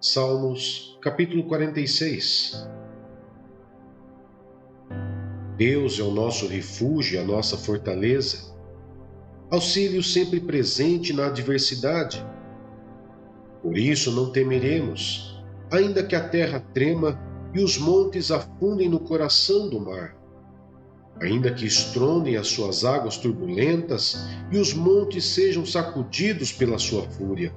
Salmos, capítulo 46. Deus é o nosso refúgio e a nossa fortaleza, auxílio sempre presente na adversidade. Por isso não temeremos, ainda que a terra trema e os montes afundem no coração do mar, ainda que estrondem as suas águas turbulentas e os montes sejam sacudidos pela sua fúria.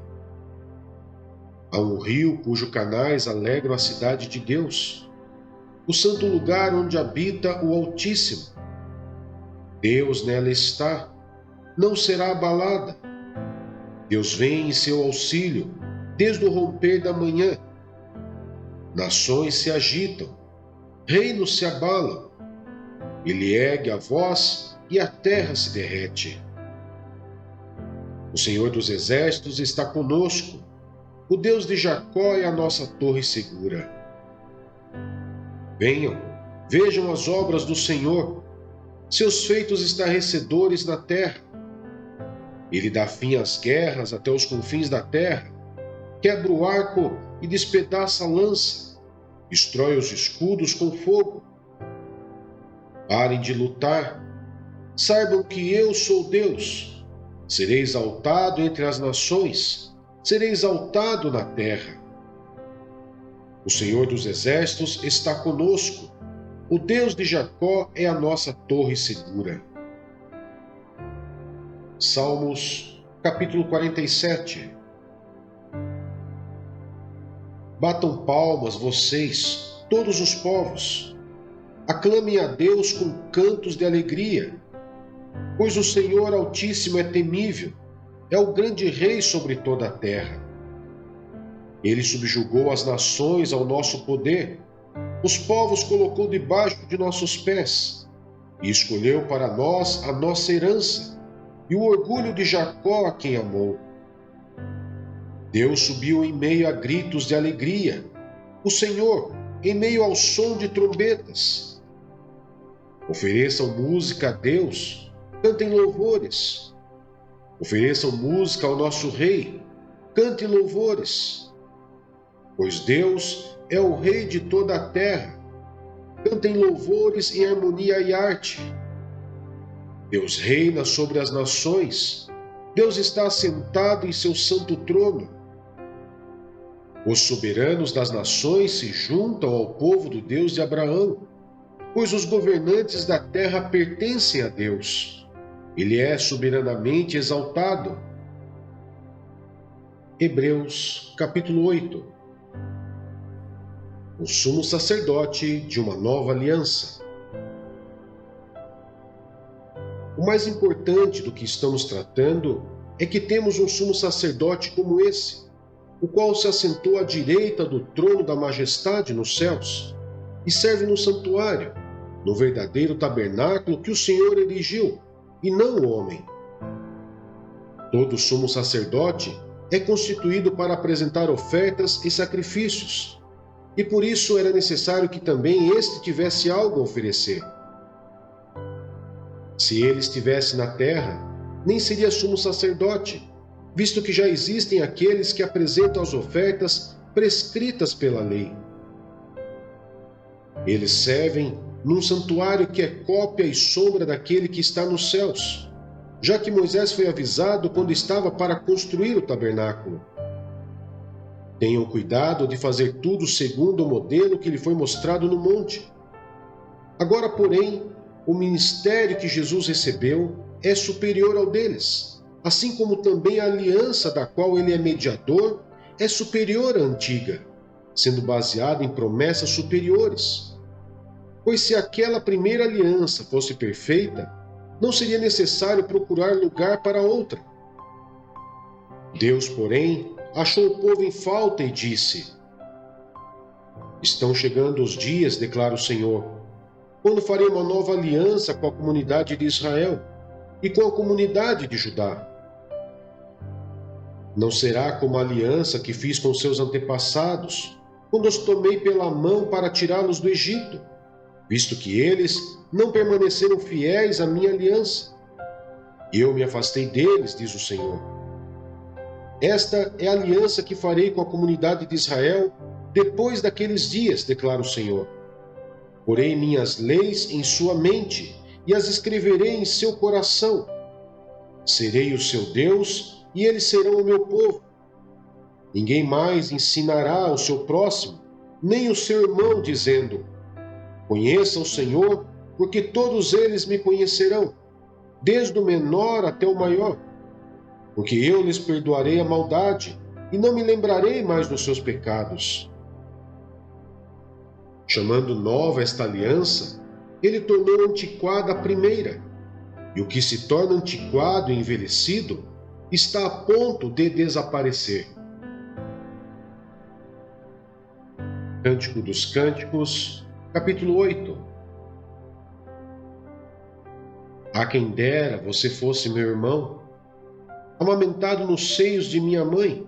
Há um rio cujos canais alegram a cidade de Deus, o santo lugar onde habita o Altíssimo. Deus nela está, não será abalada. Deus vem em seu auxílio desde o romper da manhã. Nações se agitam, reinos se abalam. Ele ergue a voz e a terra se derrete. O Senhor dos Exércitos está conosco. O Deus de Jacó é a nossa torre segura. Venham, vejam as obras do Senhor, seus feitos estarrecedores na terra. Ele dá fim às guerras até os confins da terra, quebra o arco e despedaça a lança, destrói os escudos com fogo. Parem de lutar, saibam que eu sou Deus. Serei exaltado entre as nações, serei exaltado na terra. O Senhor dos Exércitos está conosco. O Deus de Jacó é a nossa torre segura. Salmos, capítulo 47. Batam palmas vocês, todos os povos. Aclamem a Deus com cantos de alegria, pois o Senhor Altíssimo é temível, é o grande Rei sobre toda a terra. Ele subjugou as nações ao nosso poder, os povos colocou debaixo de nossos pés, e escolheu para nós a nossa herança, e o orgulho de Jacó a quem amou. Deus subiu em meio a gritos de alegria, o Senhor em meio ao som de trombetas. Ofereçam música a Deus, cantem louvores. Ofereçam música ao nosso Rei, cante louvores. Pois Deus é o Rei de toda a terra. Cantem louvores em harmonia e arte. Deus reina sobre as nações. Deus está assentado em seu santo trono. Os soberanos das nações se juntam ao povo do Deus de Abraão, pois os governantes da terra pertencem a Deus. Ele é soberanamente exaltado. Hebreus, capítulo 8. O sumo sacerdote de uma nova aliança. O mais importante do que estamos tratando é que temos um sumo sacerdote como esse, o qual se assentou à direita do trono da majestade nos céus e serve no santuário, no verdadeiro tabernáculo que o Senhor erigiu, e não o homem. Todo sumo sacerdote é constituído para apresentar ofertas e sacrifícios, e por isso era necessário que também este tivesse algo a oferecer. Se ele estivesse na terra, nem seria sumo sacerdote, visto que já existem aqueles que apresentam as ofertas prescritas pela lei. Eles servem num santuário que é cópia e sombra daquele que está nos céus, já que Moisés foi avisado quando estava para construir o tabernáculo. Tenham cuidado de fazer tudo segundo o modelo que lhe foi mostrado no monte. Agora, porém, o ministério que Jesus recebeu é superior ao deles, assim como também a aliança da qual ele é mediador é superior à antiga, sendo baseada em promessas superiores. Pois se aquela primeira aliança fosse perfeita, não seria necessário procurar lugar para outra. Deus, porém, achou o povo em falta e disse: Estão chegando os dias, declara o Senhor, quando farei uma nova aliança com a comunidade de Israel e com a comunidade de Judá. Não será como a aliança que fiz com seus antepassados, quando os tomei pela mão para tirá-los do Egito, visto que eles não permaneceram fiéis à minha aliança. Eu me afastei deles, diz o Senhor. Esta é a aliança que farei com a comunidade de Israel depois daqueles dias, declara o Senhor. Porei minhas leis em sua mente e as escreverei em seu coração. Serei o seu Deus e eles serão o meu povo. Ninguém mais ensinará ao seu próximo, nem o seu irmão, dizendo: conheça o Senhor, porque todos eles me conhecerão, desde o menor até o maior. Porque eu lhes perdoarei a maldade e não me lembrarei mais dos seus pecados. Chamando nova esta aliança, ele tornou antiquada a primeira, e o que se torna antiquado e envelhecido está a ponto de desaparecer. Cântico dos Cânticos, capítulo 8. A quem dera você fosse meu irmão, amamentado nos seios de minha mãe.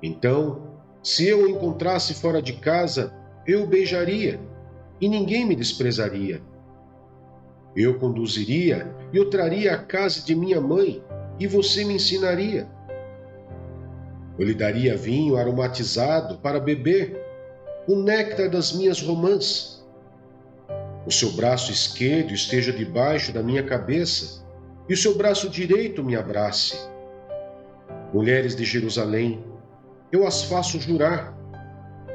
Então, se eu o encontrasse fora de casa, eu o beijaria, e ninguém me desprezaria. Eu o conduziria e o traria à casa de minha mãe, e você me ensinaria. Eu lhe daria vinho aromatizado para beber, o néctar das minhas romãs. O seu braço esquerdo esteja debaixo da minha cabeça, e o seu braço direito me abrace. Mulheres de Jerusalém, eu as faço jurar.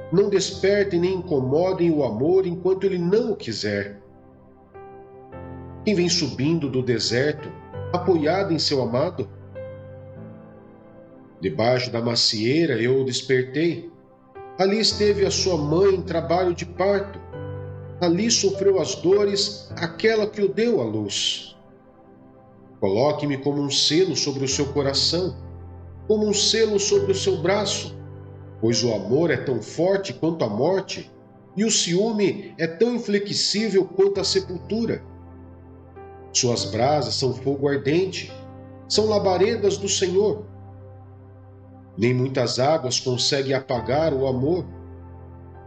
Não despertem nem incomodem o amor enquanto ele não o quiser. Quem vem subindo do deserto, apoiado em seu amado? Debaixo da macieira eu o despertei. Ali esteve a sua mãe em trabalho de parto. Ali sofreu as dores aquela que o deu à luz. Coloque-me como um selo sobre o seu coração, como um selo sobre o seu braço, pois o amor é tão forte quanto a morte, e o ciúme é tão inflexível quanto a sepultura. Suas brasas são fogo ardente, são labaredas do Senhor. Nem muitas águas conseguem apagar o amor.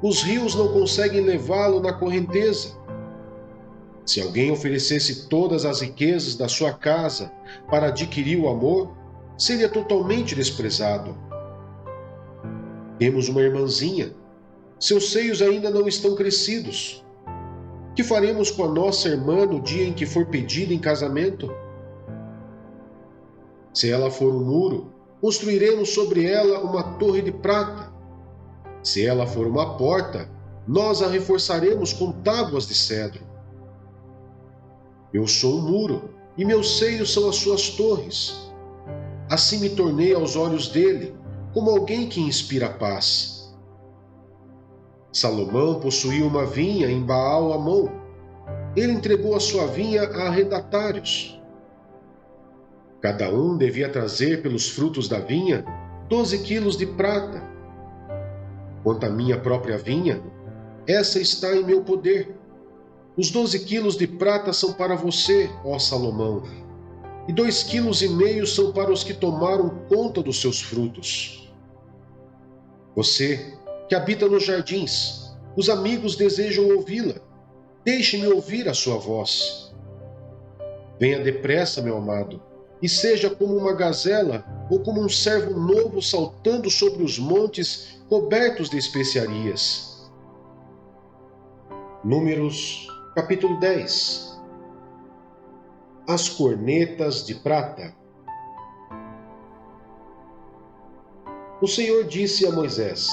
Os rios não conseguem levá-lo na correnteza. Se alguém oferecesse todas as riquezas da sua casa para adquirir o amor, seria totalmente desprezado. Temos uma irmãzinha. Seus seios ainda não estão crescidos. Que faremos com a nossa irmã no dia em que for pedida em casamento? Se ela for um muro, construiremos sobre ela uma torre de prata. Se ela for uma porta, nós a reforçaremos com tábuas de cedro. Eu sou um muro, e meus seios são as suas torres. Assim me tornei aos olhos dele, como alguém que inspira paz. Salomão possuía uma vinha em Baal-Amon. Ele entregou a sua vinha a arrendatários. Cada um devia trazer pelos frutos da vinha 12 quilos de prata. Quanto à minha própria vinha, essa está em meu poder. Os 12 quilos de prata são para você, ó Salomão, e 2,5 quilos são para os que tomaram conta dos seus frutos. Você, que habita nos jardins, os amigos desejam ouvi-la. Deixe-me ouvir a sua voz. Venha depressa, meu amado, e seja como uma gazela ou como um cervo novo saltando sobre os montes cobertos de especiarias. Números, capítulo 10. As cornetas de prata. O Senhor disse a Moisés: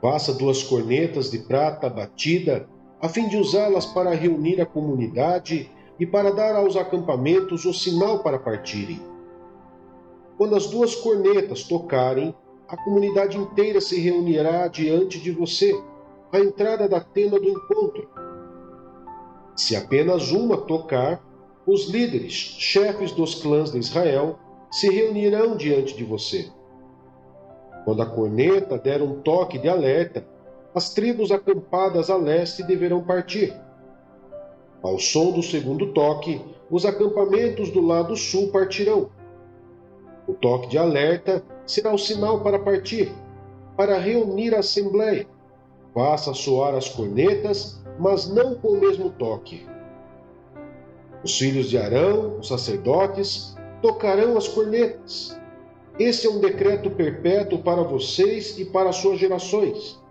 faça 2 cornetas de prata batida, a fim de usá-las para reunir a comunidade e para dar aos acampamentos o sinal para partirem. Quando as 2 cornetas tocarem, a comunidade inteira se reunirá diante de você, à entrada da tenda do encontro. Se apenas uma tocar, os líderes, chefes dos clãs de Israel, se reunirão diante de você. Quando a corneta der um toque de alerta, as tribos acampadas a leste deverão partir. Ao som do segundo toque, os acampamentos do lado sul partirão. O toque de alerta será o sinal para partir, para reunir a assembleia. Faça soar as cornetas, mas não com o mesmo toque. Os filhos de Arão, os sacerdotes, tocarão as cornetas. Esse é um decreto perpétuo para vocês e para as suas gerações.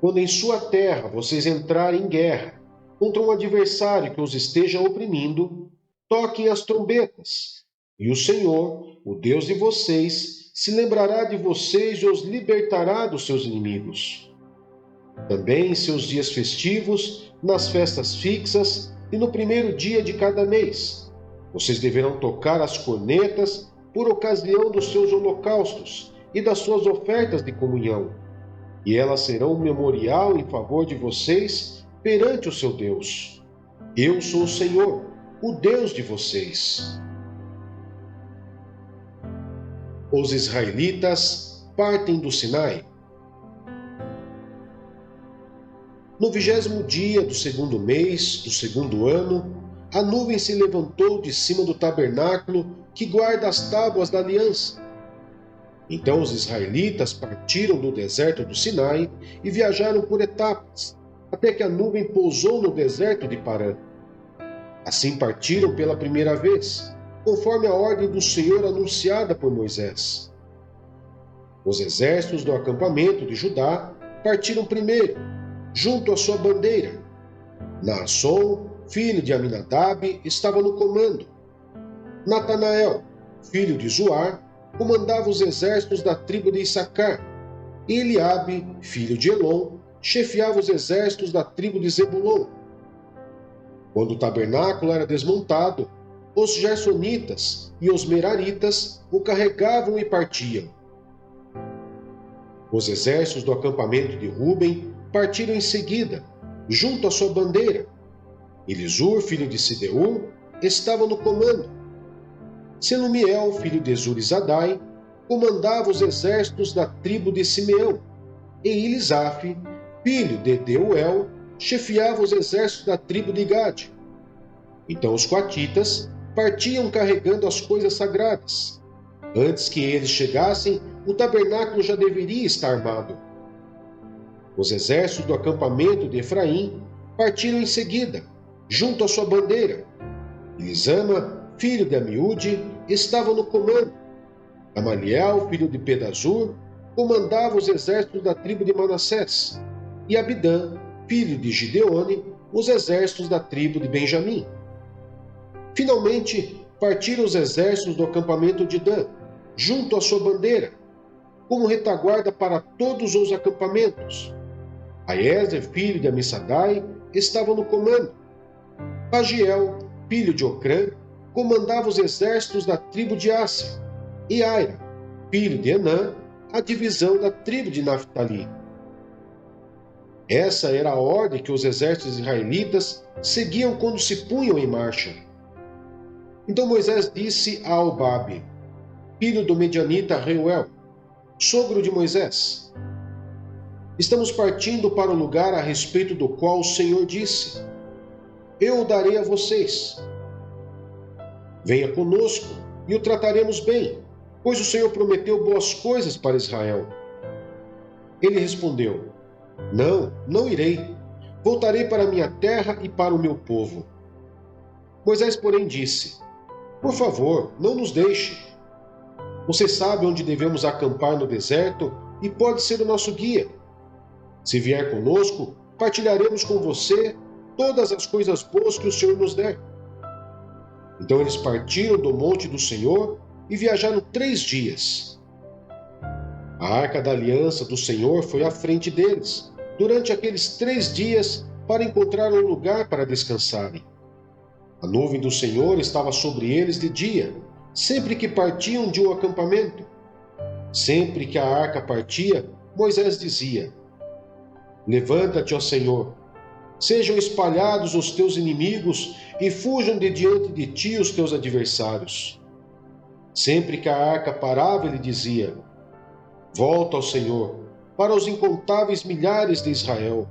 Quando em sua terra vocês entrarem em guerra contra um adversário que os esteja oprimindo, toquem as trombetas, e o Senhor, o Deus de vocês, se lembrará de vocês e os libertará dos seus inimigos. Também em seus dias festivos, nas festas fixas e no primeiro dia de cada mês, vocês deverão tocar as cornetas por ocasião dos seus holocaustos e das suas ofertas de comunhão, e elas serão um memorial em favor de vocês perante o seu Deus. Eu sou o Senhor, o Deus de vocês. Os israelitas partem do Sinai. No 20º dia do segundo mês do segundo ano, a nuvem se levantou de cima do tabernáculo que guarda as tábuas da aliança. Então os israelitas partiram do deserto do Sinai e viajaram por etapas, até que a nuvem pousou no deserto de Parã. Assim partiram pela primeira vez, conforme a ordem do Senhor anunciada por Moisés. Os exércitos do acampamento de Judá partiram primeiro, junto à sua bandeira. Naasson, filho de Aminadab, estava no comando. Natanael, filho de Zuar, comandava os exércitos da tribo de Issacar. E Eliabe, filho de Elon, chefiava os exércitos da tribo de Zebulon. Quando o tabernáculo era desmontado, os gersonitas e os meraritas o carregavam e partiam. Os exércitos do acampamento de Ruben partiram em seguida, junto à sua bandeira. Elisur, filho de Sideur, estava no comando. Selumiel, filho de Zurizadai, comandava os exércitos da tribo de Simeão. E Elisaf, filho de Deuel, chefiava os exércitos da tribo de Gade. Então os coatitas partiam carregando as coisas sagradas. Antes que eles chegassem, o tabernáculo já deveria estar armado. Os exércitos do acampamento de Efraim partiram em seguida, junto à sua bandeira. Elisama, filho de Amiúde, estava no comando. Gamaliel, filho de Pedazur, comandava os exércitos da tribo de Manassés. E Abidã, filho de Gideone, os exércitos da tribo de Benjamim. Finalmente, partiram os exércitos do acampamento de Dan, junto à sua bandeira, como retaguarda para todos os acampamentos. Aiezer, filho de Amissadai, estava no comando. Pagiel, filho de Ocrã, comandava os exércitos da tribo de Áser. E Aira, filho de Enã, a divisão da tribo de Naphtali. Essa era a ordem que os exércitos israelitas seguiam quando se punham em marcha. Então Moisés disse a Albabe, filho do medianita Reuel, sogro de Moisés: estamos partindo para o lugar a respeito do qual o Senhor disse: eu o darei a vocês. Venha conosco e o trataremos bem, pois o Senhor prometeu boas coisas para Israel. Ele respondeu: não, não irei. Voltarei para minha terra e para o meu povo. Moisés, porém, disse: por favor, não nos deixe. Você sabe onde devemos acampar no deserto e pode ser o nosso guia. Se vier conosco, partilharemos com você todas as coisas boas que o Senhor nos der. Então eles partiram do monte do Senhor e viajaram 3 dias. A arca da aliança do Senhor foi à frente deles, durante aqueles 3 dias, para encontrar um lugar para descansarem. A nuvem do Senhor estava sobre eles de dia, sempre que partiam de um acampamento. Sempre que a arca partia, Moisés dizia: levanta-te, ó Senhor, sejam espalhados os teus inimigos e fujam de diante de ti os teus adversários. Sempre que a arca parava, ele dizia: volta ao Senhor, para os incontáveis milhares de Israel,